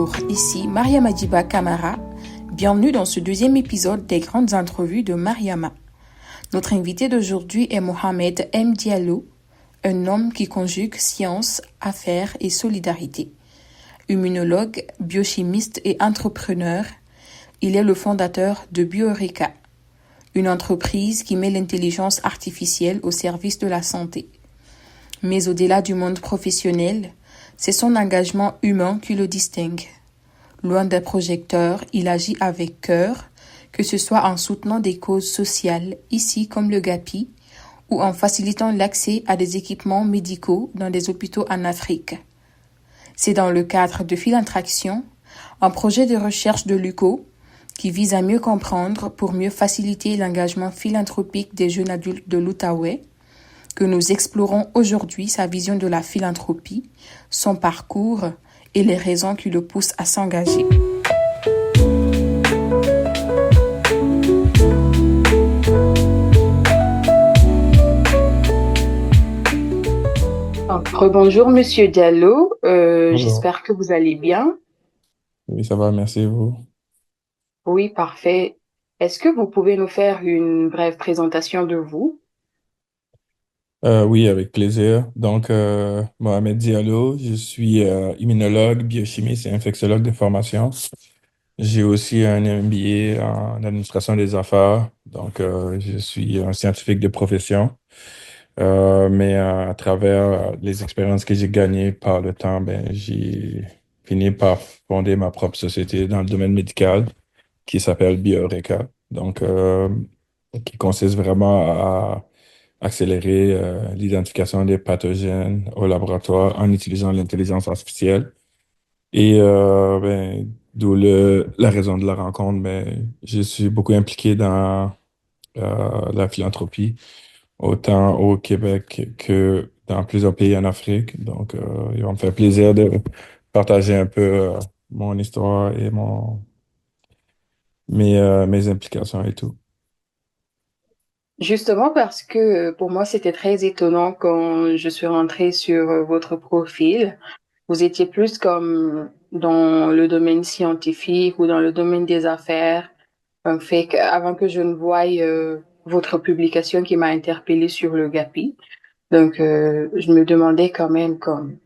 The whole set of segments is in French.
Bonjour, ici Mariama Diba Kamara. Bienvenue dans ce deuxième épisode des grandes entrevues de Mariama. Notre invité d'aujourd'hui est Mohamed M. Diallo, un homme qui conjugue science, affaires et solidarité. Immunologue, biochimiste et entrepreneur, il est le fondateur de Bioreca, une entreprise qui met l'intelligence artificielle au service de la santé. Mais au-delà du monde professionnel, c'est son engagement humain qui le distingue. Loin des projecteurs, il agit avec cœur, que ce soit en soutenant des causes sociales, ici comme le Gapi, ou en facilitant l'accès à des équipements médicaux dans des hôpitaux en Afrique. C'est dans le cadre de Philantraction, un projet de recherche de l'UCO, qui vise à mieux comprendre pour mieux faciliter l'engagement philanthropique des jeunes adultes de l'Outaouais, que nous explorons aujourd'hui sa vision de la philanthropie, son parcours et les raisons qui le poussent à s'engager. Rebonjour Monsieur Diallo, Bonjour. j'espère que vous allez bien. Oui, ça va, merci vous. Oui, parfait. Est-ce que vous pouvez nous faire une brève présentation de vous? Oui, avec plaisir. Donc, Mohamed Diallo, je suis immunologue, biochimiste et infectiologue de formation. J'ai aussi un MBA en administration des affaires. Donc, je suis un scientifique de profession. Mais à travers les expériences que j'ai gagnées par le temps, ben, j'ai fini par fonder ma propre société dans le domaine médical qui s'appelle Bioreca. Donc, qui consiste vraiment à accélérer l'identification des pathogènes au laboratoire en utilisant l'intelligence artificielle. Et d'où la raison de la rencontre, ben, je suis beaucoup impliqué dans la philanthropie, autant au Québec que dans plusieurs pays en Afrique. Donc, il va me faire plaisir de partager un peu mon histoire et mes implications et tout. Justement parce que pour moi c'était très étonnant quand je suis rentrée sur votre profil. Vous étiez plus comme dans le domaine scientifique ou dans le domaine des affaires. Fait avant que je ne voie votre publication qui m'a interpellée sur le Gapi. Donc, je me demandais quand même comme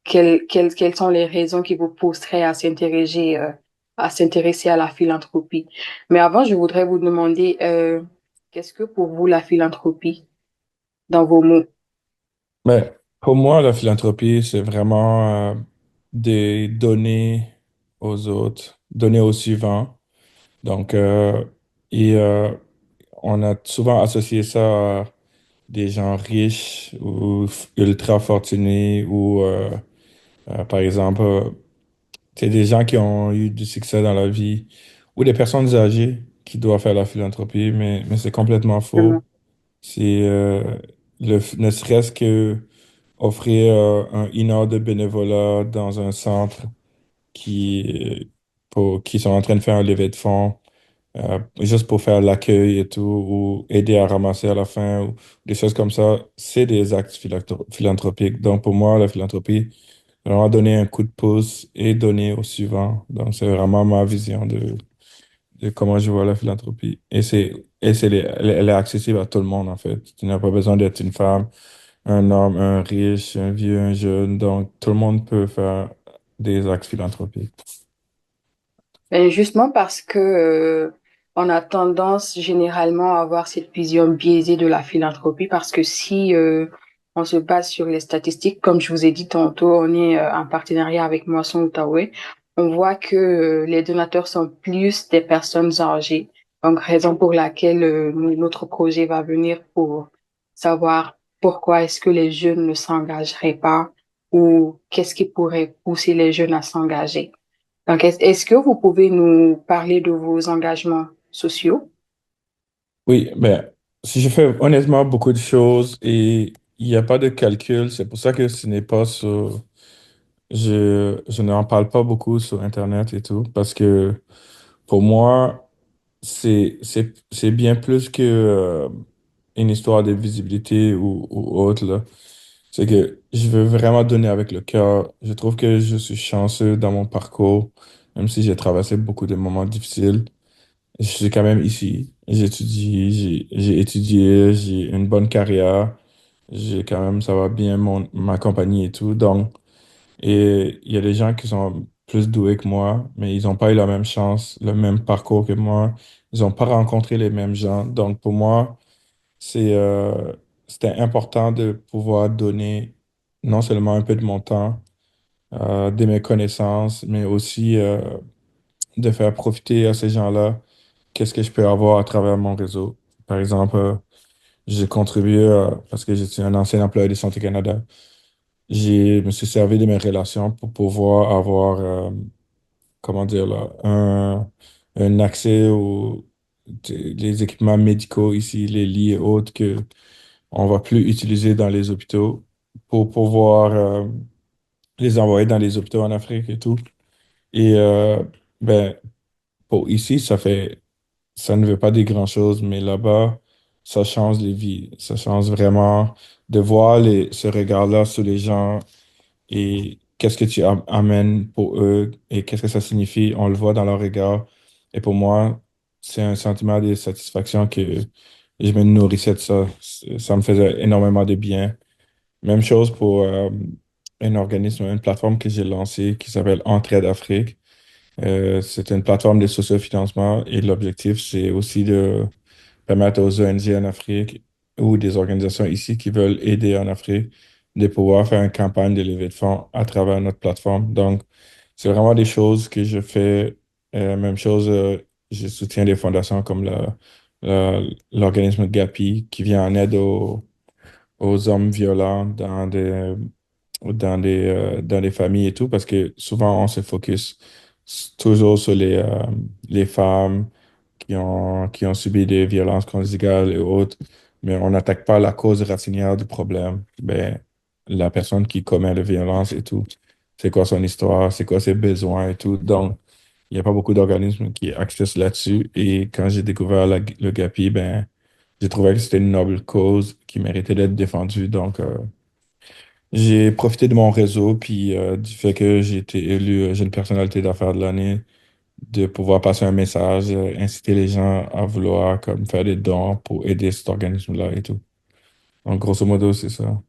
quelles sont les raisons qui vous pousseraient à s'intéresser à la philanthropie. Mais avant, je voudrais vous demander qu'est-ce que pour vous la philanthropie dans vos mots? Mais pour moi, la philanthropie, c'est vraiment de donner aux autres, donner aux suivants. Donc, et on a souvent associé ça à des gens riches ou ultra fortunés ou, par exemple, c'est des gens qui ont eu du succès dans la vie ou des personnes âgées qui doivent faire la philanthropie, mais c'est complètement faux. Exactement. C'est ne serait-ce que offrir une heure de bénévolat dans un centre qui sont en train de faire un levée de fonds, juste pour faire l'accueil et tout, ou aider à ramasser à la fin, ou des choses comme ça, c'est des actes philanthropiques. Donc pour moi, la philanthropie, c'est vraiment donner un coup de pouce et donner au suivant. Donc c'est vraiment ma vision de comment je vois la philanthropie. Elle est accessible à tout le monde, en fait. Tu n'as pas besoin d'être une femme, un homme, un riche, un vieux, un jeune. Donc, tout le monde peut faire des actes philanthropiques. Ben, justement parce que on a tendance généralement à avoir cette vision biaisée de la philanthropie parce que si on se base sur les statistiques, comme je vous ai dit tantôt, on est en partenariat avec Moisson Outaouais, on voit que les donateurs sont plus des personnes âgées. Donc, raison pour laquelle notre projet va venir pour savoir pourquoi est-ce que les jeunes ne s'engageraient pas ou qu'est-ce qui pourrait pousser les jeunes à s'engager. Donc, est-ce que vous pouvez nous parler de vos engagements sociaux? Oui, ben, si je fais honnêtement beaucoup de choses et il n'y a pas de calcul, c'est pour ça que ce n'est pas sur... je n'en parle pas beaucoup sur Internet et tout, parce que pour moi, c'est bien plus que une histoire de visibilité ou autre, là. C'est que je veux vraiment donner avec le cœur. Je trouve que je suis chanceux dans mon parcours, même si j'ai traversé beaucoup de moments difficiles. Je suis quand même ici. J'étudie, j'ai étudié, j'ai une bonne carrière. J'ai quand même, ça va bien, ma compagnie et tout. Donc, et il y a des gens qui sont plus doués que moi, mais ils n'ont pas eu la même chance, le même parcours que moi. Ils n'ont pas rencontré les mêmes gens. Donc, pour moi, c'est, c'était important de pouvoir donner non seulement un peu de mon temps, de mes connaissances, mais aussi de faire profiter à ces gens-là qu'est-ce que je peux avoir à travers mon réseau. Par exemple, j'ai contribué, parce que j'étais un ancien employé de Santé Canada, me suis servi de mes relations pour pouvoir avoir, comment dire là, un accès aux les équipements médicaux ici, les lits et autres que on va plus utiliser dans les hôpitaux pour pouvoir les envoyer dans les hôpitaux en Afrique et tout. Et ben, pour ici, ça ne veut pas dire grand-chose, mais là-bas, ça change les vies. Ça change vraiment de voir ce regard-là sur les gens et qu'est-ce que tu amènes pour eux et qu'est-ce que ça signifie. On le voit dans leur regard. Et pour moi, c'est un sentiment de satisfaction que je me nourrissais de ça. Ça me faisait énormément de bien. Même chose pour un organisme, une plateforme que j'ai lancée qui s'appelle Entraide Afrique. C'est une plateforme de sociofinancement et l'objectif, c'est aussi de permettre aux ONG en Afrique ou des organisations ici qui veulent aider en Afrique de pouvoir faire une campagne de levée de fonds à travers notre plateforme. Donc, c'est vraiment des choses que je fais. Même chose, je soutiens des fondations comme l'organisme Gapi qui vient en aide aux hommes violents dans des familles et tout, parce que souvent on se focus toujours sur les femmes qui ont subi des violences conjugales et autres, mais on n'attaque pas la cause racinière du problème. Ben, la personne qui commet la violence et tout, c'est quoi son histoire, c'est quoi ses besoins et tout. Donc, il n'y a pas beaucoup d'organismes qui accèdent là-dessus. Et quand j'ai découvert le GAPI, ben, j'ai trouvé que c'était une noble cause qui méritait d'être défendue. Donc, j'ai profité de mon réseau, puis du fait que j'ai été élu jeune personnalité d'affaires de l'année, de pouvoir passer un message, inciter les gens à vouloir comme faire des dons pour aider cet organisme-là et tout. Donc, grosso modo, c'est ça.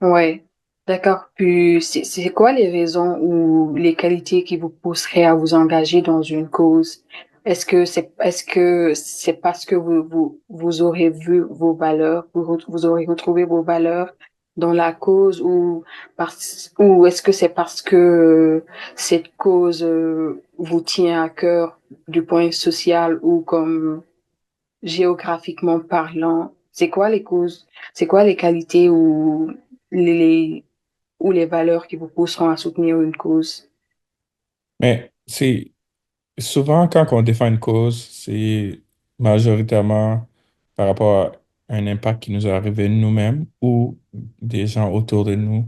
Ouais, d'accord. Puis, c'est quoi les raisons ou les qualités qui vous pousseraient à vous engager dans une cause? Est-ce que c'est parce que vous aurez vu vos valeurs, vous aurez retrouvé vos valeurs dans la cause ou est-ce que c'est parce que cette cause vous tient à cœur du point social ou comme géographiquement parlant, c'est quoi les causes, c'est quoi les qualités les, ou les valeurs qui vous pousseront à soutenir une cause? Mais c'est souvent quand on défend une cause, c'est majoritairement par rapport à un impact qui nous est arrivé nous-mêmes ou des gens autour de nous.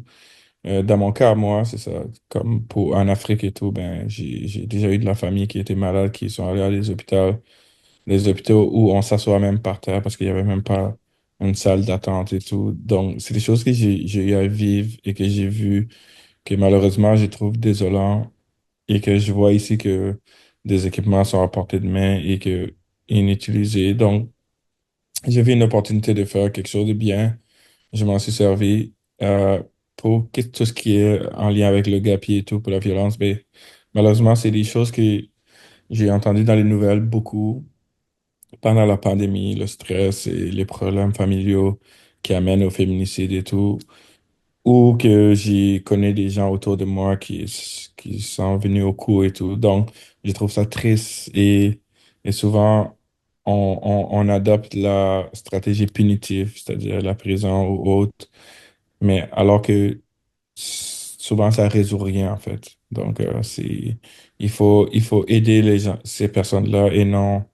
Dans mon cas, moi, c'est ça. Comme pour en Afrique et tout, ben, j'ai déjà eu de la famille qui était malade, qui sont allés à des hôpitaux où on s'assoit même par terre parce qu'il n'y avait même pas une salle d'attente et tout. Donc, c'est des choses que j'ai eu à vivre et que j'ai vu que malheureusement, je trouve désolant et que je vois ici que des équipements sont à portée de main et que inutilisés. Donc, j'ai vu une opportunité de faire quelque chose de bien. Je m'en suis servi pour tout ce qui est en lien avec le gapi et tout, pour la violence. Mais malheureusement, c'est des choses que j'ai entendues dans les nouvelles beaucoup pendant la pandémie, le stress et les problèmes familiaux qui amènent au féminicide et tout, ou que j'ai connu des gens autour de moi qui sont venus au cours et tout. Donc, je trouve ça triste et souvent, on adopte la stratégie punitive, c'est-à-dire la prison ou autre, mais alors que souvent, ça résout rien, en fait. Donc, il faut aider les gens, ces personnes-là et non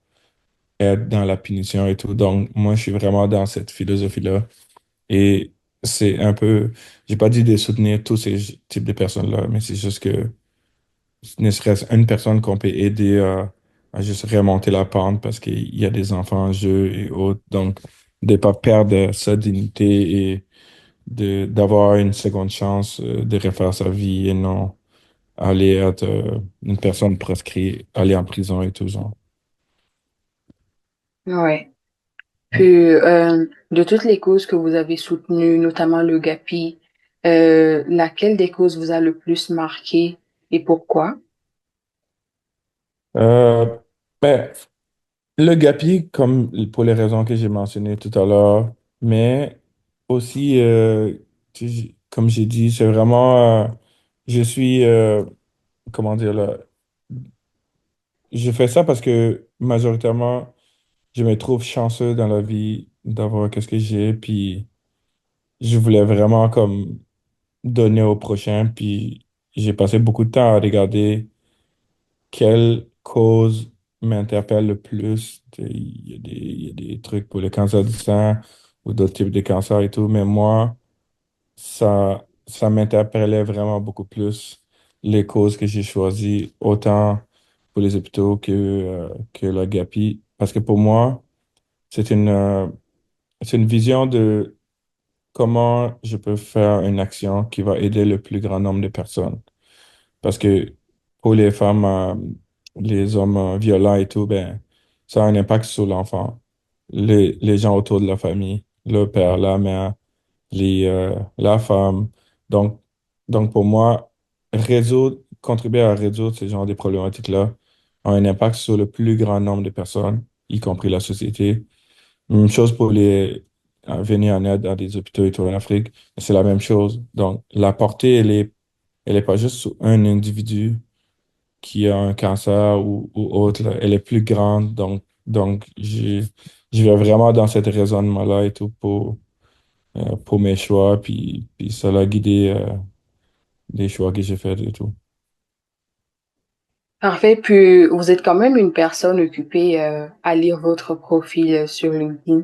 être dans la punition et tout. Donc, moi, je suis vraiment dans cette philosophie-là. Et c'est un peu, j'ai pas dit de soutenir tous ces types de personnes-là, mais c'est juste que ne serait-ce une personne qu'on peut aider à juste remonter la pente parce qu'il y a des enfants en jeu et autres. Donc, de pas perdre sa dignité d'avoir une seconde chance de refaire sa vie et non aller être une personne prescrite, aller en prison et tout genre. Ouais. Puis, de toutes les causes que vous avez soutenues, notamment le GAPI, laquelle des causes vous a le plus marqué et pourquoi? Euh, ben, le GAPI, comme pour les raisons que j'ai mentionnées tout à l'heure, mais aussi, comme j'ai dit, c'est vraiment, je suis, comment dire là, je fais ça parce que majoritairement, je me trouve chanceux dans la vie d'avoir qu'est-ce que j'ai, puis je voulais vraiment comme donner au prochain, puis j'ai passé beaucoup de temps à regarder quelle cause m'interpelle le plus. Il y a des trucs pour le cancer du sein ou d'autres types de cancers et tout, mais moi, ça m'interpellait vraiment beaucoup plus les causes que j'ai choisies, autant pour les hôpitaux que la GAPI. Parce que pour moi, c'est c'est une vision de comment je peux faire une action qui va aider le plus grand nombre de personnes. Parce que pour les femmes, les hommes violents et tout, ben, ça a un impact sur l'enfant. Les gens autour de la famille, le père, la mère, la femme. Donc, donc pour moi, contribuer à résoudre ce genre de problématiques-là a un impact sur le plus grand nombre de personnes, y compris la société. Même chose pour venir en aide à des hôpitaux et tout en Afrique, c'est la même chose. Donc, la portée, elle est pas juste sur un individu qui a un cancer ou autre, là. Elle est plus grande. Donc je vais vraiment dans cet raisonnement-là et tout pour mes choix, puis ça a guidé les choix que j'ai faits et tout. Parfait. Puis, vous êtes quand même une personne occupée à lire votre profil sur LinkedIn.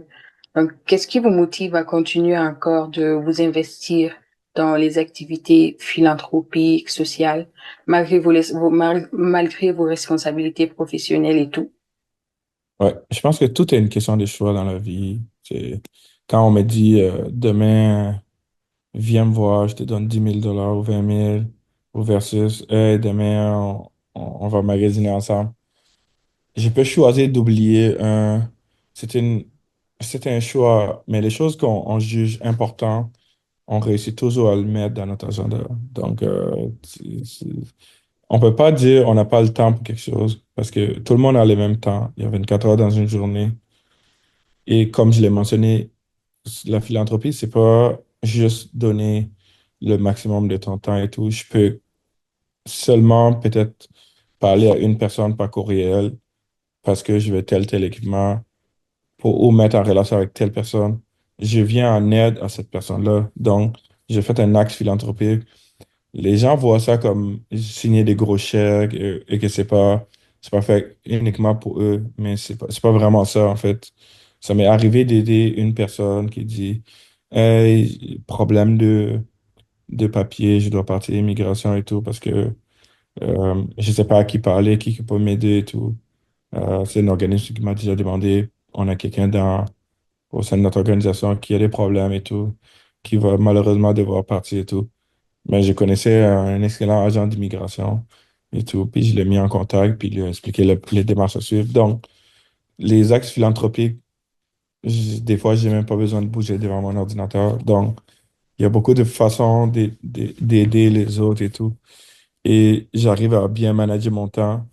Donc, qu'est-ce qui vous motive à continuer encore de vous investir dans les activités philanthropiques, sociales, malgré vos responsabilités professionnelles et tout? Ouais, je pense que tout est une question de choix dans la vie. Quand on me dit demain, viens me voir, je te donne 10 000 $ ou 20 000, ou versus hey, demain, on va magasiner ensemble. Je peux choisir d'oublier c'est une, c'est un choix, mais les choses qu'on juge importantes, on réussit toujours à le mettre dans notre agenda. Donc, on peut pas dire on n'a pas le temps pour quelque chose parce que tout le monde a le même temps. Il y a 24 heures dans une journée. Et comme je l'ai mentionné, la philanthropie, c'est pas juste donner le maximum de ton temps et tout. Je peux seulement peut-être parler à une personne par courriel parce que je veux tel équipement ou mettre en relation avec telle personne. Je viens en aide à cette personne-là. Donc, j'ai fait un acte philanthropique. Les gens voient ça comme signer des gros chèques et que c'est pas fait uniquement pour eux, mais c'est pas vraiment ça, en fait. Ça m'est arrivé d'aider une personne qui dit, hey, problème de papier, je dois partir immigration et tout parce que je sais pas à qui parler, qui peut m'aider et tout. C'est un organisme qui m'a déjà demandé, on a quelqu'un au sein de notre organisation qui a des problèmes et tout, qui va malheureusement devoir partir et tout. Mais je connaissais un excellent agent d'immigration et tout, puis je l'ai mis en contact, puis il lui ai expliqué les démarches à suivre. Donc, les actes philanthropiques, des fois, j'ai même pas besoin de bouger devant mon ordinateur. Donc, il y a beaucoup de façons d'aider les autres et tout. Et j'arrive à bien manager mon temps.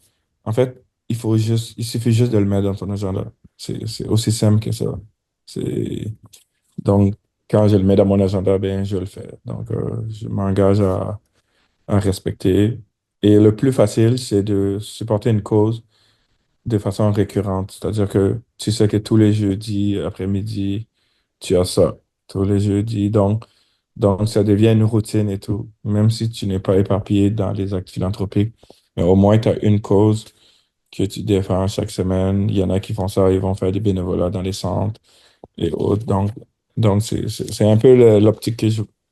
En fait, il suffit juste de le mettre dans ton agenda. C'est aussi simple que ça. C'est, donc, quand je le mets dans mon agenda, ben, je le fais. Donc, je m'engage à respecter. Et le plus facile, c'est de supporter une cause de façon récurrente. C'est-à-dire que tu sais que tous les jeudis après-midi, tu as ça. Tous les jeudis. Donc, ça devient une routine et tout. Même si tu n'es pas éparpillé dans les actes philanthropiques, mais au moins tu as une cause que tu défends chaque semaine. Il y en a qui font ça, ils vont faire des bénévolats dans les centres et autres. Donc c'est un peu l'optique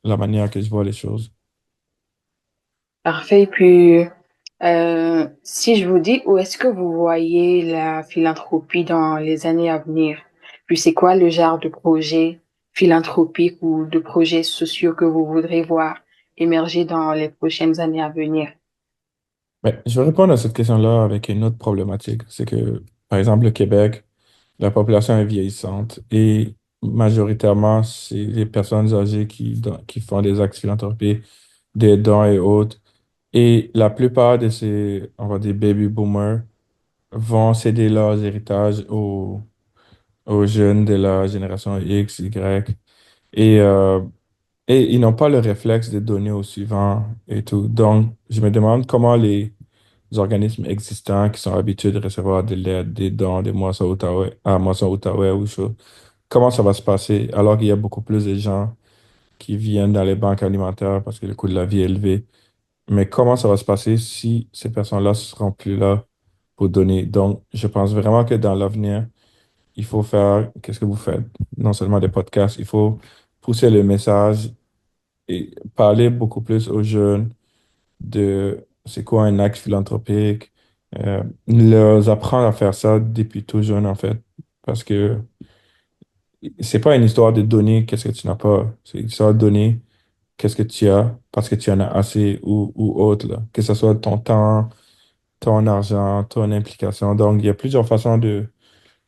la manière que je vois les choses. Parfait. Puis, si je vous dis, où est-ce que vous voyez la philanthropie dans les années à venir? Puis, c'est quoi le genre de projet? philanthropiques ou de projets sociaux que vous voudrez voir émerger dans les prochaines années à venir? Mais je vais répondre à cette question-là avec une autre problématique. C'est que, par exemple, le Québec, la population est vieillissante et majoritairement, c'est les personnes âgées qui font des actes philanthropiques, des dons et autres. Et la plupart de ces, on va dire, baby boomers vont céder leurs héritages aux jeunes de la génération X, Y. Et, euh, et ils n'ont pas le réflexe de donner au suivant et tout. Donc, je me demande comment les organismes existants qui sont habitués de recevoir de l'aide, des dons, des moissons Outaouais, à moisson Outaouais ou chose, comment ça va se passer alors qu'il y a beaucoup plus de gens qui viennent dans les banques alimentaires parce que le coût de la vie est élevé. Mais comment ça va se passer si ces personnes-là ne seront plus là pour donner? Donc, je pense vraiment que dans l'avenir, il faut faire, qu'est-ce que vous faites? Non seulement des podcasts, il faut pousser le message et parler beaucoup plus aux jeunes de c'est quoi un acte philanthropique, leur apprendre à faire ça depuis tout jeune, en fait. Parce que c'est pas une histoire de donner qu'est-ce que tu n'as pas, c'est une histoire de donner qu'est-ce que tu as parce que tu en as assez ou autre, là. Que ce soit ton temps, ton argent, ton implication. Donc, il y a plusieurs façons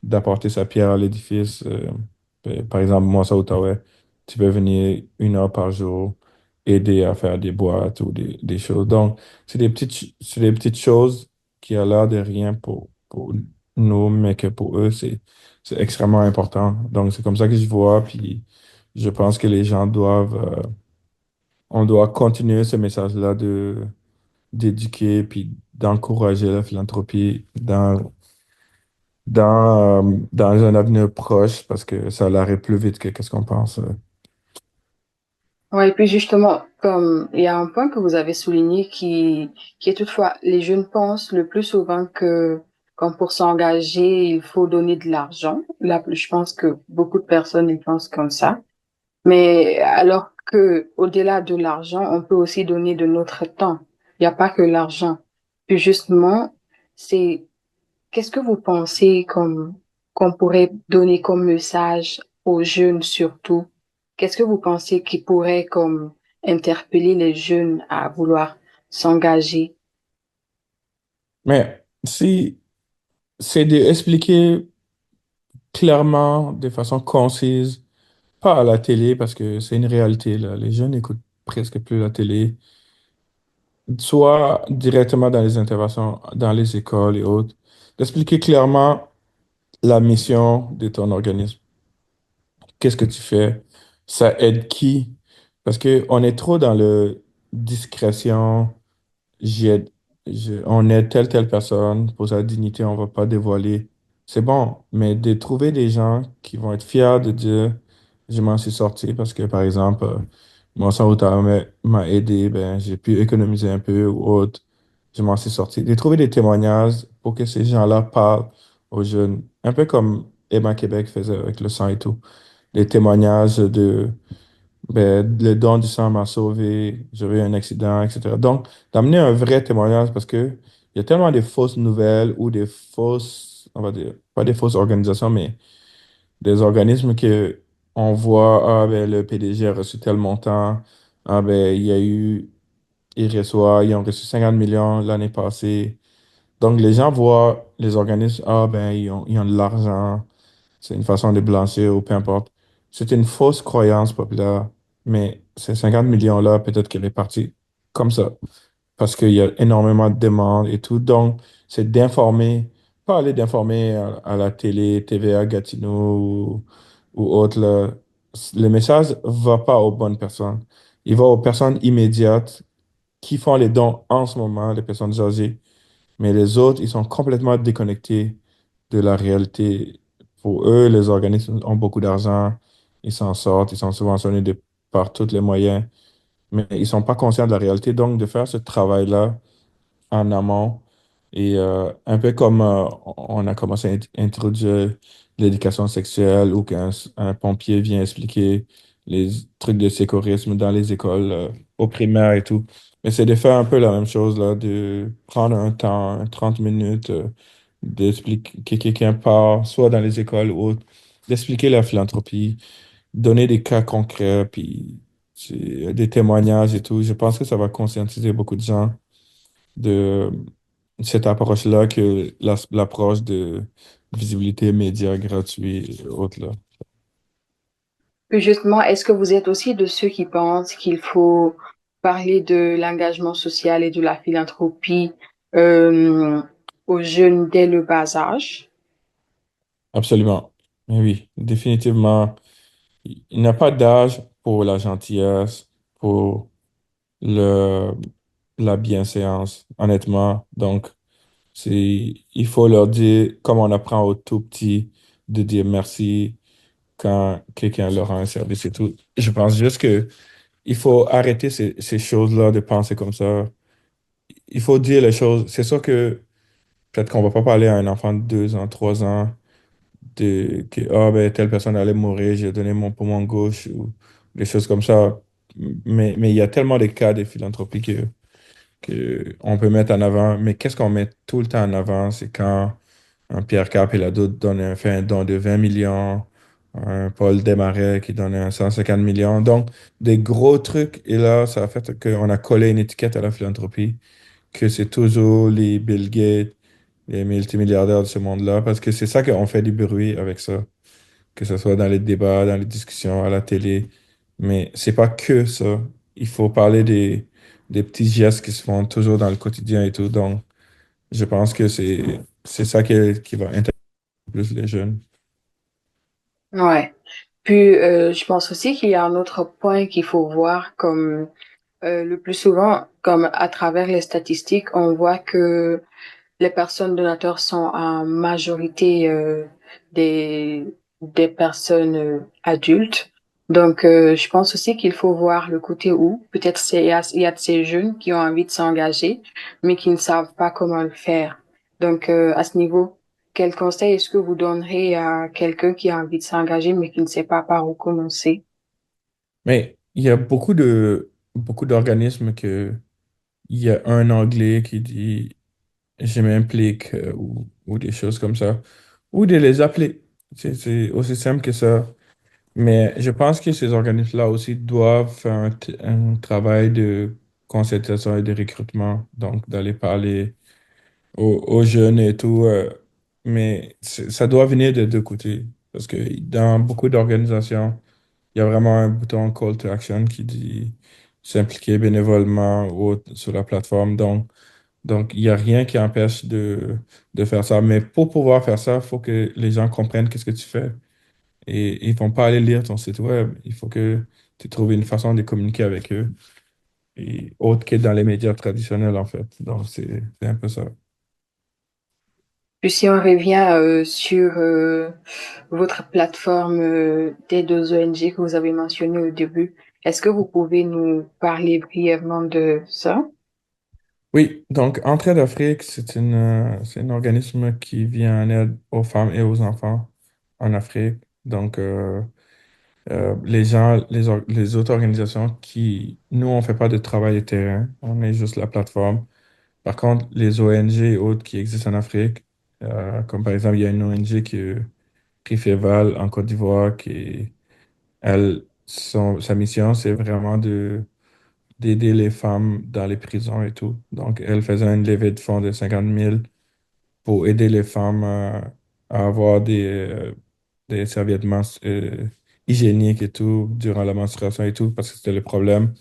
d'apporter sa pierre à l'édifice. Par exemple, moi, ça, Ottawa, tu peux venir 1 heure par jour aider à faire des boîtes ou des choses. Donc, c'est des petites choses qui ont l'air de rien pour nous, mais que pour eux, c'est extrêmement important. Donc, c'est comme ça que je vois, puis je pense que les gens on doit continuer ce message-là d'éduquer, puis d'encourager la philanthropie dans un avenir proche parce que ça l'arrête plus vite que qu'est-ce qu'on pense. Ouais, et puis justement, comme il y a un point que vous avez souligné qui est toutefois, les jeunes pensent le plus souvent que comme pour s'engager, il faut donner de l'argent. Là, je pense que beaucoup de personnes ils pensent comme ça. Mais alors que au-delà de l'argent, on peut aussi donner de notre temps. Il n'y a pas que l'argent. Puis justement, c'est qu'est-ce que vous pensez comme qu'on pourrait donner comme message aux jeunes surtout? Qu'est-ce que vous pensez qui pourrait comme interpeller les jeunes à vouloir s'engager? Mais si c'est d'expliquer clairement, de façon concise, pas à la télé parce que c'est une réalité, là. Les jeunes n'écoutent presque plus la télé, soit directement dans les interventions, dans les écoles et autres, d'expliquer clairement la mission de ton organisme. Qu'est-ce que tu fais? Ça aide qui? Parce que on est trop dans le discrétion. J'aide, on aide telle personne pour sa dignité, on va pas dévoiler. C'est bon, mais de trouver des gens qui vont être fiers de dire, je m'en suis sorti parce que, par exemple, mon sang m'a aidé, ben, j'ai pu économiser un peu ou autre, je m'en suis sorti. De trouver des témoignages pour que ces gens-là parlent aux jeunes, un peu comme Emma Québec faisait avec le sang et tout. Des témoignages de ben, le don du sang m'a sauvé, j'avais eu un accident, etc. Donc, d'amener un vrai témoignage parce que il y a tellement de fausses nouvelles ou des fausses, on va dire, pas des fausses organisations, mais des organismes que on voit, ah ben, le PDG a reçu tel montant, ah ben, ils ont reçu 50 millions l'année passée. Donc, les gens voient les organismes, ah ben, ils ont de l'argent, c'est une façon de blanchir ou peu importe. C'est une fausse croyance populaire, mais ces 50 millions-là, peut-être qu'elle est partie comme ça, parce qu'il y a énormément de demandes et tout. Donc, c'est d'informer, pas aller d'informer à la télé, TVA, Gatineau ou autre, là. Le message va pas aux bonnes personnes. Il va aux personnes immédiates qui font les dons en ce moment, les personnes âgées. Mais les autres, ils sont complètement déconnectés de la réalité. Pour eux, les organismes ont beaucoup d'argent, ils s'en sortent, ils sont subventionnés par tous les moyens, mais ils sont pas conscients de la réalité. Donc, de faire ce travail-là en amont, et un peu comme on a commencé à introduire l'éducation sexuelle ou qu'un pompier vient expliquer les trucs de sécurisme dans les écoles au primaire et tout. Mais c'est de faire un peu la même chose, là, de prendre un temps, 30 minutes, d'expliquer que quelqu'un part, soit dans les écoles ou autre, d'expliquer la philanthropie, donner des cas concrets, puis des témoignages et tout. Je pense que ça va conscientiser beaucoup de gens de cette approche-là que l'approche de visibilité média gratuit et autres là. Puis justement, est-ce que vous êtes aussi de ceux qui pensent qu'il faut parler de l'engagement social et de la philanthropie euh, aux jeunes dès le bas âge? Absolument. Mais oui, définitivement. Il n'y a pas d'âge pour la gentillesse, pour le, la bienséance, honnêtement. Donc, il faut leur dire, comme on apprend aux tout petits, de dire merci quand quelqu'un leur rend un service et tout. Je pense juste que il faut arrêter ces choses-là de penser comme ça. Il faut dire les choses. C'est sûr que peut-être qu'on va pas parler à un enfant de 2 ans, 3 ans de que ah ben telle personne allait mourir, j'ai donné mon poumon gauche ou des choses comme ça. Mais il y a tellement de cas de philanthropie que on peut mettre en avant. Mais qu'est-ce qu'on met tout le temps en avant? C'est quand un Pierre Capelado fait un don de 20 millions, un Paul Desmarais qui donne un 150 millions. Donc, des gros trucs. Et là, ça a fait qu'on a collé une étiquette à la philanthropie, que c'est toujours les Bill Gates, les multimilliardaires de ce monde-là, parce que c'est ça qu'on fait du bruit avec ça, que ce soit dans les débats, dans les discussions, à la télé. Mais c'est pas que ça. Il faut parler des petits gestes qui se font toujours dans le quotidien et tout. Donc, je pense que c'est ça qui va intéresser plus les jeunes. Ouais. Puis je pense aussi qu'il y a un autre point qu'il faut voir comme le plus souvent, comme à travers les statistiques, on voit que les personnes donateurs sont en majorité des, des personnes adultes. Donc, je pense aussi qu'il faut voir le côté où peut-être il y a de ces jeunes qui ont envie de s'engager, mais qui ne savent pas comment le faire. Donc, à ce niveau, quel conseil est-ce que vous donnerez à quelqu'un qui a envie de s'engager, mais qui ne sait pas par où commencer? Mais il y a beaucoup d'organismes que il y a un anglais qui dit je m'implique ou des choses comme ça. Ou de les appeler. C'est aussi simple que ça. Mais je pense que ces organismes-là aussi doivent faire un travail de consultation et de recrutement. Donc, d'aller parler aux jeunes et tout. Mais ça doit venir de deux côtés. Parce que dans beaucoup d'organisations, il y a vraiment un bouton Call to Action qui dit s'impliquer bénévolement ou autre sur la plateforme. Donc, il n'y a rien qui empêche de faire ça. Mais pour pouvoir faire ça, il faut que les gens comprennent qu'est-ce que tu fais. Et ils vont pas aller lire ton site web. Il faut que tu trouves une façon de communiquer avec eux. Et autre que dans les médias traditionnels, en fait. Donc, c'est un peu ça. Puis si on revient sur votre plateforme des deux ONG que vous avez mentionné au début, est-ce que vous pouvez nous parler brièvement de ça? Oui, donc Entraide Afrique, c'est un organisme qui vient en aide aux femmes et aux enfants en Afrique. Donc, les gens, les autres organisations nous, on fait pas de travail de terrain, on est juste la plateforme. Par contre, les ONG et autres qui existent en Afrique, comme par exemple, il y a une ONG qui fait Val en Côte d'Ivoire, sa mission, c'est vraiment d'aider les femmes dans les prisons et tout. Donc, elle faisait une levée de fonds de 50 000 pour aider les femmes à avoir des serviettes hygiéniques et tout durant la menstruation et tout, parce que c'était le problème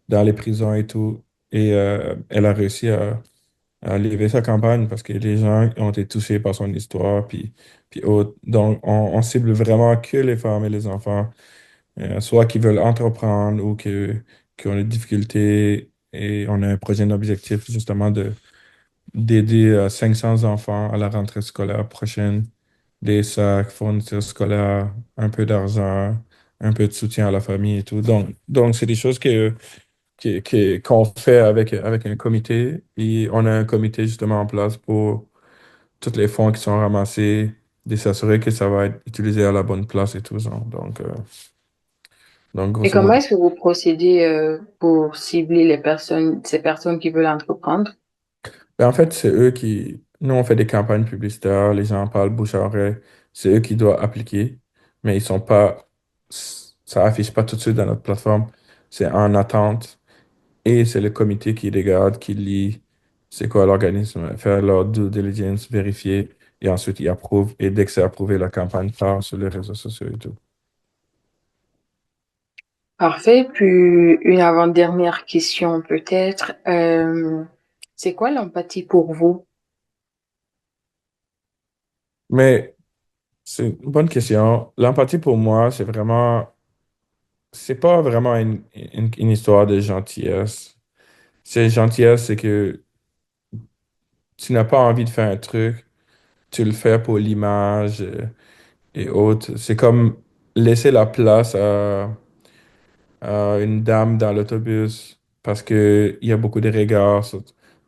dans les prisons et tout. Et elle a réussi à lever sa campagne parce que les gens ont été touchés par son histoire. Puis autres. Donc, on cible vraiment que les femmes et les enfants, soit qui veulent entreprendre ou qui ont des difficultés. Et on a un projet d'objectif justement d'aider 500 enfants à la rentrée scolaire prochaine, des sacs, fournitures scolaires, un peu d'argent, un peu de soutien à la famille et tout. Donc c'est des choses qu'on fait avec un comité et on a un comité justement en place pour tous les fonds qui sont ramassés, de s'assurer que ça va être utilisé à la bonne place et tout ça. Donc Et grosso comment modo. est-ce que vous procédez pour cibler les personnes, ces personnes qui veulent entreprendre? Ben, en fait, c'est eux qui. Nous, on fait des campagnes publicitaires, les gens parlent bouche à oreille. C'est eux qui doivent appliquer, mais ils sont pas ça affiche pas tout de suite dans notre plateforme. C'est en attente et c'est le comité qui regarde, qui lit c'est quoi l'organisme, faire leur due diligence, vérifier et ensuite ils approuvent. Et dès que c'est approuvé, la campagne part sur les réseaux sociaux et tout. Parfait. Puis une avant-dernière question peut-être. C'est quoi l'empathie pour vous? Mais c'est une bonne question. L'empathie pour moi, c'est pas vraiment une histoire de gentillesse. C'est gentillesse, c'est que tu n'as pas envie de faire un truc, tu le fais pour l'image et autres. C'est comme laisser la place à une dame dans l'autobus parce que il y a beaucoup de regards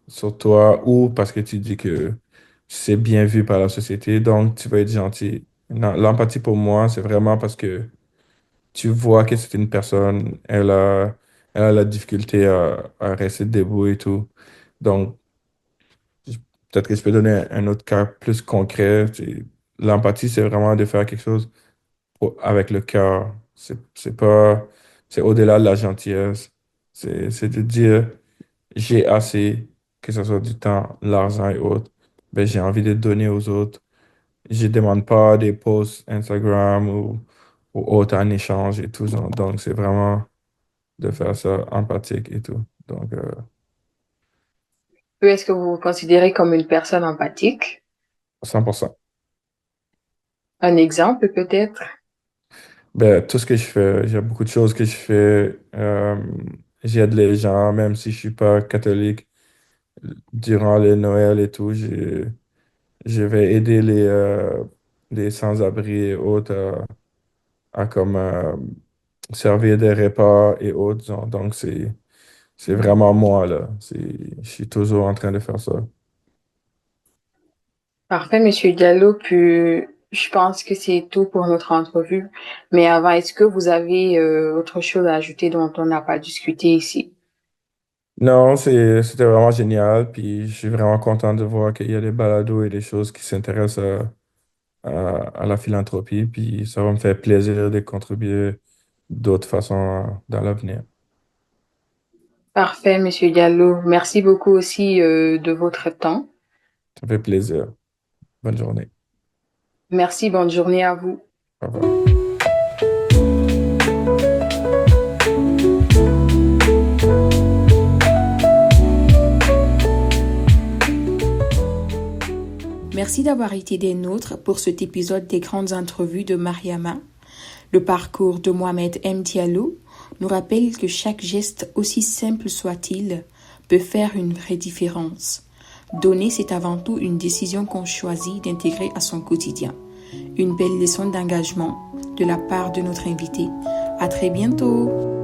sur toi ou parce que tu dis que c'est bien vu par la société, donc tu vas être gentil. Non, l'empathie pour moi, c'est vraiment parce que tu vois que c'est une personne, elle a la difficulté à rester debout et tout. Donc, je- peut-être que je peux donner un autre cas plus concret. L'empathie, c'est vraiment de faire quelque chose avec le cœur. C'est pas, c'est au-delà de la gentillesse. C'est de dire, j'ai assez, que ce soit du temps, l'argent et autres. Ben, j'ai envie de donner aux autres. Je demande pas des posts Instagram ou autres en échange et tout. Donc, c'est vraiment de faire ça empathique et tout. Donc, Est-ce que vous vous considérez comme une personne empathique? 100%. Un exemple peut-être? Ben, tout ce que je fais, j'ai beaucoup de choses que je fais. J'aide les gens, même si je suis pas catholique. Durant les Noël et tout, je vais aider les sans-abri et autres à comme servir des repas et autres. Donc, c'est vraiment moi, là. Je suis toujours en train de faire ça. Parfait, Monsieur Diallo. Puis je pense que c'est tout pour notre entrevue. Mais avant, est-ce que vous avez autre chose à ajouter dont on n'a pas discuté ici? Non, c'était vraiment génial. Puis je suis vraiment content de voir qu'il y a des balados et des choses qui s'intéressent à la philanthropie. Puis ça va me faire plaisir de contribuer d'autres façons dans l'avenir. Parfait, Monsieur Diallo. Merci beaucoup aussi de votre temps. Ça fait plaisir. Bonne journée. Merci, bonne journée à vous. Au revoir. Merci d'avoir été des nôtres pour cet épisode des grandes entrevues de Mariama. Le parcours de Mohamed M. Diallo nous rappelle que chaque geste, aussi simple soit-il, peut faire une vraie différence. Donner, c'est avant tout une décision qu'on choisit d'intégrer à son quotidien. Une belle leçon d'engagement de la part de notre invité. À très bientôt!